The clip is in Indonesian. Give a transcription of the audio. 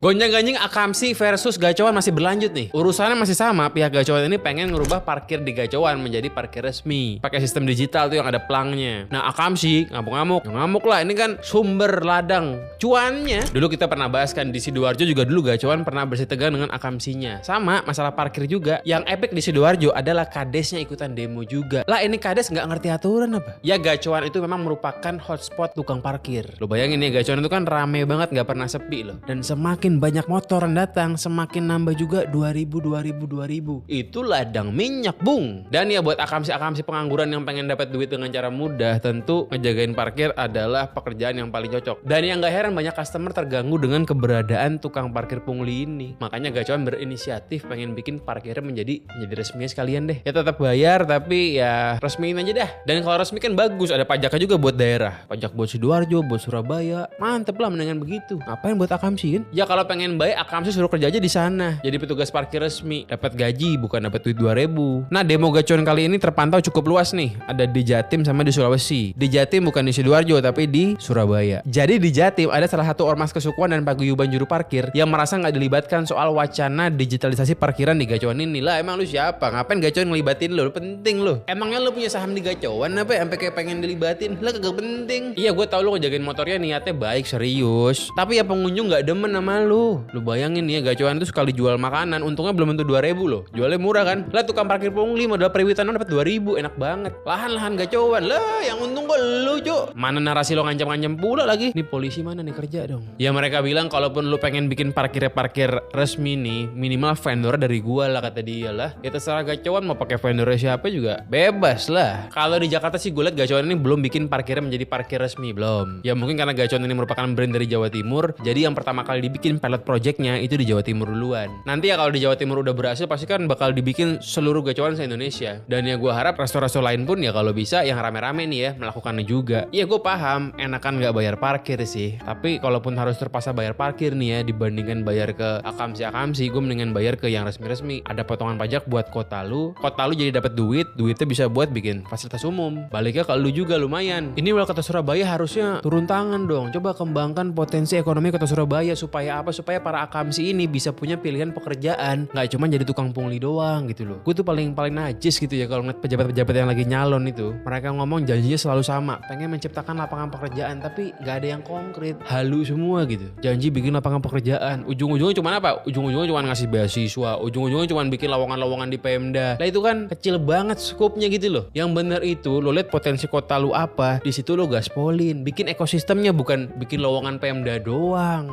Gonjang-ganjing akamsi versus Gacoan masih berlanjut nih. Urusannya masih sama, pihak Gacoan ini pengen ngerubah parkir di Gacoan menjadi parkir resmi. Pakai sistem digital tuh yang ada pelangnya. Nah akamsi, ngamuk-ngamuk. Ya, ngamuk lah, ini kan sumber ladang cuannya. Dulu kita pernah bahas kan di Sidoarjo juga dulu Gacoan pernah bersih tegang dengan akamsinya. Sama, masalah parkir juga. Yang epic di Sidoarjo adalah kadesnya ikutan demo juga. Lah ini kades nggak ngerti aturan apa? Ya Gacoan itu memang merupakan hotspot tukang parkir. Lo bayangin ya Gacoan itu kan rame banget, nggak pernah sepi loh. Dan semakin banyak motor yang datang, semakin nambah juga 2000. Itu ladang minyak, Bung. Dan ya buat akamsi-akamsi pengangguran yang pengen dapat duit dengan cara mudah, tentu ngejagain parkir adalah pekerjaan yang paling cocok. Dan yang gak heran banyak customer terganggu dengan keberadaan tukang parkir pungli ini. Makanya Gacoan berinisiatif pengen bikin parkirnya menjadi resmi sekalian deh. Ya tetap bayar tapi ya resmiin aja dah. Dan kalau resmi kan bagus, ada pajaknya juga buat daerah. Pajak buat Sidoarjo, buat Surabaya. Mantep lah mendingan begitu. Ngapain buat akamsi kan? Ya kalau pengen baik akamsi suruh kerja aja di sana. Jadi petugas parkir resmi, dapat gaji bukan dapat duit 2000. Nah, demo Gacoan kali ini terpantau cukup luas nih. Ada di Jatim sama di Sulawesi. Di Jatim bukan di Sidoarjo tapi di Surabaya. Jadi di Jatim ada salah satu ormas kesukuan dan paguyuban juru parkir yang merasa nggak dilibatkan soal wacana digitalisasi parkiran di Gacoan ini. Lah emang lu siapa? Ngapain Gacoan ngelibatin lu? Penting lu. Emangnya lu punya saham di Gacoan apa ya? Sampai kayak pengen dilibatin? Lah kagak penting. Iya gue tau lu ngejagain motornya niatnya baik serius. Tapi ya pengunjung nggak demen sama lu. Lu bayangin ya Gacoan itu sekali jual makanan untungnya belum tentu 2000 loh. Jualnya murah kan? Lah tukang parkir pungli modal periwitan dapat 2000, enak banget. Lahan-lahan Gacoan. Lah yang untung kok lu, Cuk. Mana narasi lo ngancam-ngancam pula lagi? Nih polisi mana nih kerja dong? Ya mereka bilang kalaupun lu pengen bikin parkir resmi nih, minimal vendor dari gua lah kata dia lah. Ya terserah Gacoan mau pakai vendornya siapa juga bebas lah. Kalau di Jakarta sih gue liat Gacoan ini belum bikin parkirnya menjadi parkir resmi, belum. Ya mungkin karena Gacoan ini merupakan brand dari Jawa Timur, jadi yang pertama kali dibikin pilot projectnya itu di Jawa Timur duluan. Nanti ya kalau di Jawa Timur udah berhasil pasti kan bakal dibikin seluruh Gacoan se-Indonesia. Dan ya gue harap resto-resto lain pun ya kalau bisa yang rame-rame nih ya melakukannya juga. Iya gue paham enakan gak bayar parkir sih, tapi kalaupun harus terpaksa bayar parkir nih ya dibandingkan bayar ke akamsi, gue mendingan bayar ke yang resmi-resmi. Ada potongan pajak buat kota lu jadi dapat duitnya bisa buat bikin fasilitas umum. Baliknya ke lu juga lumayan. Ini wali kota Surabaya harusnya turun tangan dong. Coba kembangkan potensi ekonomi kota Surabaya supaya apa? Supaya para akamsi ini bisa punya pilihan pekerjaan, nggak cuma jadi tukang pungli doang gitu loh. Gue tuh paling najis gitu ya kalau ngeliat pejabat-pejabat yang lagi nyalon itu. Mereka ngomong janjinya selalu sama, pengen menciptakan lapangan pekerjaan tapi nggak ada yang konkret, halu semua gitu. Janji bikin lapangan pekerjaan, ujung-ujungnya cuma apa? Ujung-ujungnya cuma ngasih beasiswa, ujung-ujungnya cuma bikin lowongan-lowongan di Pemda. Lah itu kan kecil banget skopnya gitu loh. Yang bener itu lo lihat potensi kota lu apa, di situ lo gaspolin, bikin ekosistemnya bukan bikin lowongan Pemda doang.